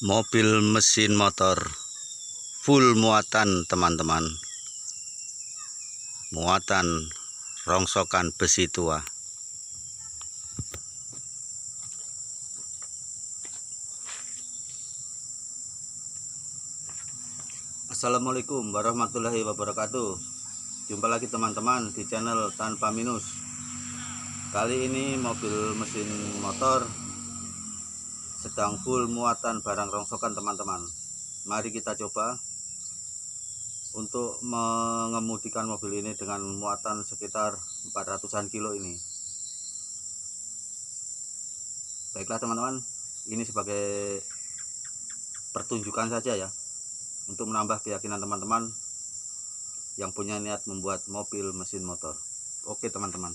Mobil mesin motor full muatan teman-teman, muatan rongsokan besi tua. Assalamualaikum warahmatullahi wabarakatuh. Jumpa lagi teman-teman di channel Tanpa Minus. Kali ini mobil mesin motor sedang full muatan barang rongsokan teman-teman. Mari kita coba untuk mengemudikan mobil ini dengan muatan sekitar 400-an kilo ini. Baiklah teman-teman, ini sebagai pertunjukan saja ya, untuk menambah keyakinan teman-teman yang punya niat membuat mobil mesin motor. Oke teman-teman.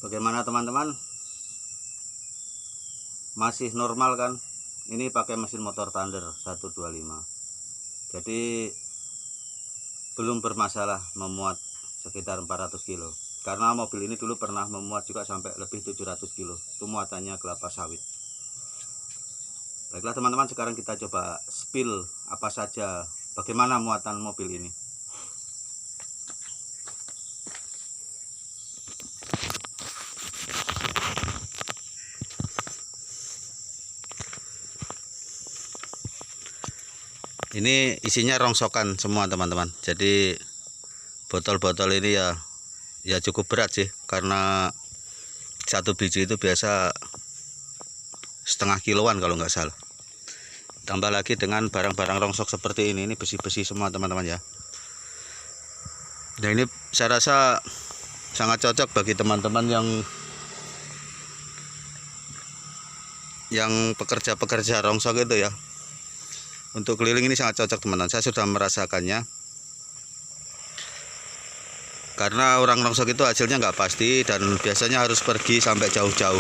Bagaimana teman-teman? Masih normal kan? Ini pakai mesin motor Thunder 125. Jadi belum bermasalah memuat sekitar 400 kilo. Karena mobil ini dulu pernah memuat juga sampai lebih 700 kilo. Itu muatannya kelapa sawit. Baiklah teman-teman, sekarang kita coba spill apa saja, bagaimana muatan mobil ini. Ini isinya rongsokan semua teman-teman. Jadi botol-botol ini ya cukup berat sih, karena satu biji itu biasa setengah kiloan kalau nggak salah. Tambah lagi dengan barang-barang rongsok seperti ini besi-besi semua teman-teman ya. Nah ini saya rasa sangat cocok bagi teman-teman yang pekerja-pekerja rongsok itu ya. Untuk keliling ini sangat cocok teman-teman. Saya sudah merasakannya. Karena orang rongsok itu hasilnya nggak pasti dan biasanya harus pergi sampai jauh-jauh.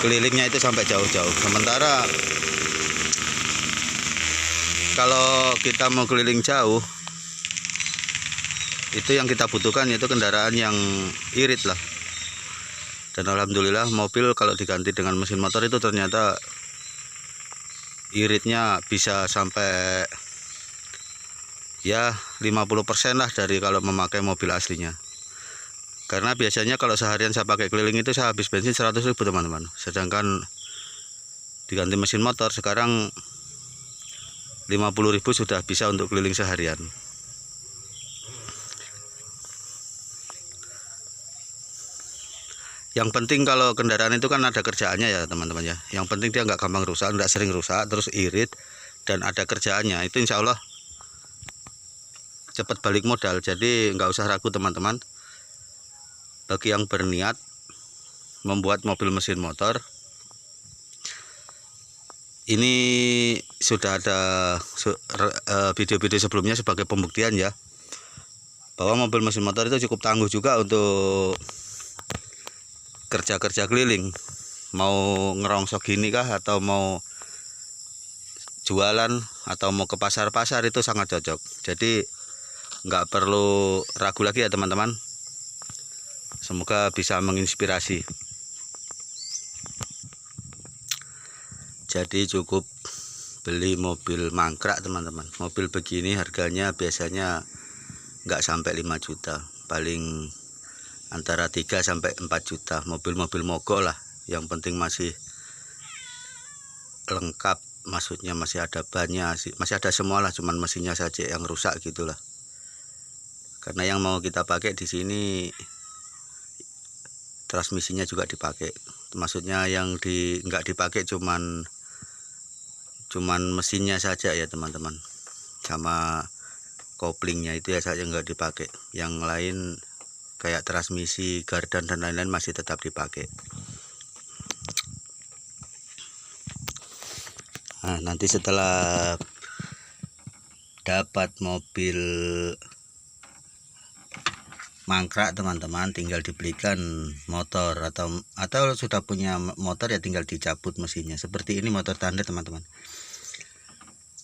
Kelilingnya itu sampai jauh-jauh. Sementara kalau kita mau keliling jauh, itu yang kita butuhkan yaitu kendaraan yang irit lah. Dan alhamdulillah mobil kalau diganti dengan mesin motor itu ternyata iritnya bisa sampai ya 50% lah dari kalau memakai mobil aslinya. Karena biasanya kalau seharian saya pakai keliling itu saya habis bensin 100.000 teman-teman. Sedangkan diganti mesin motor sekarang 50.000 sudah bisa untuk keliling seharian. Yang penting kalau kendaraan itu kan ada kerjaannya ya teman-teman ya. Yang penting dia nggak gampang rusak, nggak sering rusak, terus irit dan ada kerjaannya. Itu insya Allah cepat balik modal. Jadi nggak usah ragu teman-teman. Bagi yang berniat membuat mobil mesin motor, ini sudah ada video-video sebelumnya sebagai pembuktian ya. bahwa mobil mesin motor itu cukup tangguh juga untuk kerja-kerja keliling, mau ngerongsok gini kah, atau mau jualan, atau mau ke pasar-pasar, itu sangat cocok. Jadi nggak perlu ragu lagi ya teman-teman. Semoga bisa menginspirasi. Jadi cukup beli mobil mangkrak teman-teman. Mobil begini harganya biasanya nggak sampai 5 juta, paling antara 3 sampai 4 juta. Mobil-mobil mogok lah, yang penting masih lengkap, maksudnya masih ada bannya, masih ada semua lah, cuman mesinnya saja yang rusak gitulah. Karena yang mau kita pakai di sini transmisinya juga dipakai, maksudnya yang nggak dipakai cuman mesinnya saja ya teman-teman, sama koplingnya itu ya saja nggak dipakai. Yang lain kayak transmisi, gardan dan lain-lain masih tetap dipakai. Nah, nanti setelah dapat mobil mangkrak teman-teman, tinggal dibelikan motor, atau sudah punya motor ya tinggal dicabut mesinnya. Seperti ini motor Thunder teman-teman.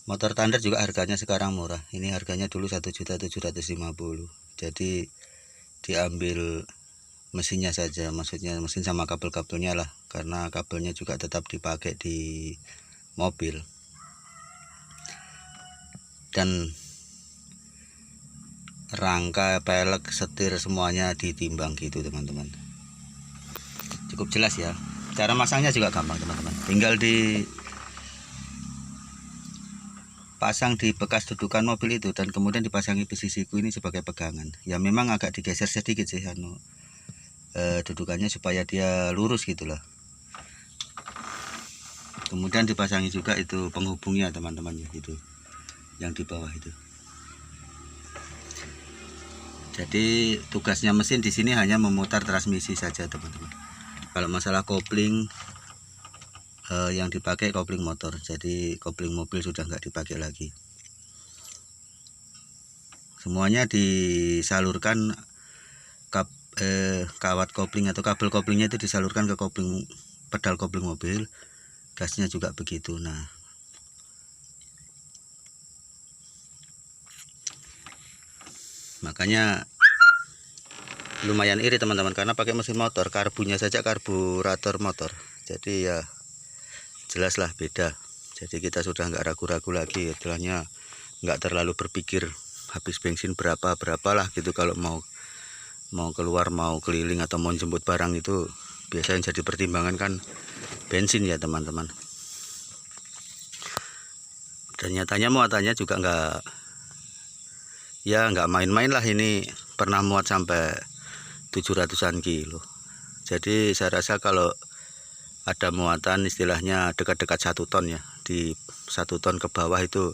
Motor Thunder juga harganya sekarang murah. Ini harganya dulu 1.750.000. Jadi diambil mesinnya saja, maksudnya mesin sama kabel-kabelnya lah, karena kabelnya juga tetap dipakai di mobil. Dan rangka, pelek, setir semuanya ditimbang gitu teman-teman. Cukup jelas ya. Cara masangnya juga gampang teman-teman. Tinggal pasang di bekas dudukan mobil itu, dan kemudian dipasangi besi siku ini sebagai pegangan. Ya memang agak digeser sedikit sih dudukannya supaya dia lurus gitulah. Kemudian dipasangi juga itu penghubungnya teman-teman, itu yang di bawah itu. Jadi tugasnya mesin di sini hanya memutar transmisi saja teman-teman. Kalau masalah kopling, yang dipakai kopling motor, jadi kopling mobil sudah nggak dipakai lagi. Semuanya disalurkan kawat kopling atau kabel koplingnya itu disalurkan ke kopling, pedal kopling mobil. Gasnya juga begitu. Nah, makanya lumayan iri teman-teman, karena pakai mesin motor, karbunya saja karburator motor. Jadi ya jelaslah beda. Jadi kita sudah nggak ragu-ragu lagi, istilahnya nggak terlalu berpikir habis bensin berapalah gitu. Kalau mau keluar, mau keliling, atau mau jemput barang, itu biasanya jadi pertimbangan kan bensin ya teman-teman. Dan nyatanya muatannya juga nggak main-main lah. Ini pernah muat sampai 700-an kilo. Jadi saya rasa kalau ada muatan istilahnya dekat-dekat 1 ton ya, di 1 ton ke bawah itu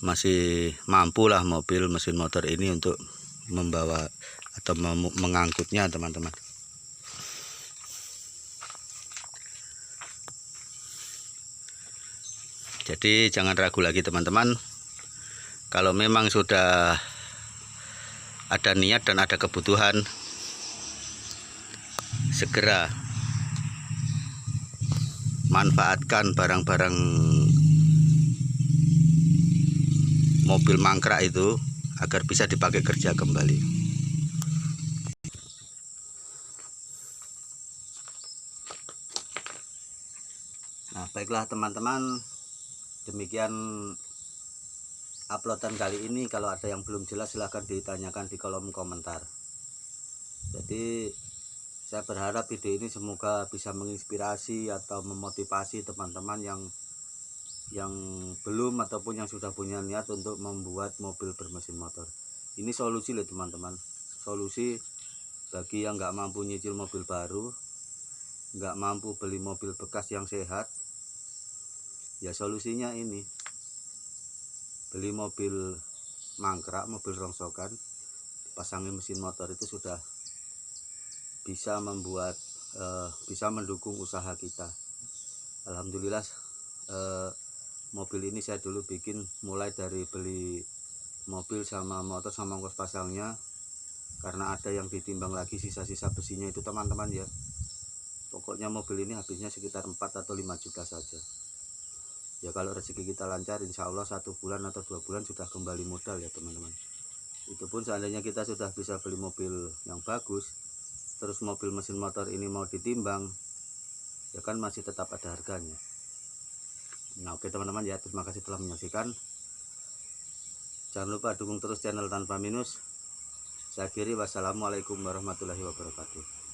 masih mampu lah mobil mesin motor ini untuk membawa atau mengangkutnya teman-teman. Jadi jangan ragu lagi teman-teman, kalau memang sudah ada niat dan ada kebutuhan, segera manfaatkan barang-barang mobil mangkrak itu agar bisa dipakai kerja kembali. Nah, baiklah teman-teman, demikian uploadan kali ini. Kalau ada yang belum jelas silahkan ditanyakan di kolom komentar. Jadi saya berharap video ini semoga bisa menginspirasi atau memotivasi teman-teman yang belum ataupun yang sudah punya niat untuk membuat mobil bermesin motor. Ini solusi loh teman-teman, solusi bagi yang nggak mampu nyicil mobil baru, nggak mampu beli mobil bekas yang sehat. Ya solusinya ini, beli mobil mangkrak, mobil rongsokan, dipasangi mesin motor, itu sudah bisa membuat bisa mendukung usaha kita. Alhamdulillah, mobil ini saya dulu bikin mulai dari beli mobil sama motor sama ongkos pasangnya, karena ada yang ditimbang lagi sisa-sisa besinya itu teman-teman ya. Pokoknya mobil ini habisnya sekitar 4 atau 5 juta saja ya. Kalau rezeki kita lancar, insya Allah 1 bulan atau 2 bulan sudah kembali modal ya teman-teman. Itu pun seandainya kita sudah bisa beli mobil yang bagus, terus mobil mesin motor ini mau ditimbang, ya kan masih tetap ada harganya. Nah oke teman-teman ya, terima kasih telah menyaksikan. Jangan lupa dukung terus channel Tanpa Minus. Saya akhiri, wassalamualaikum warahmatullahi wabarakatuh.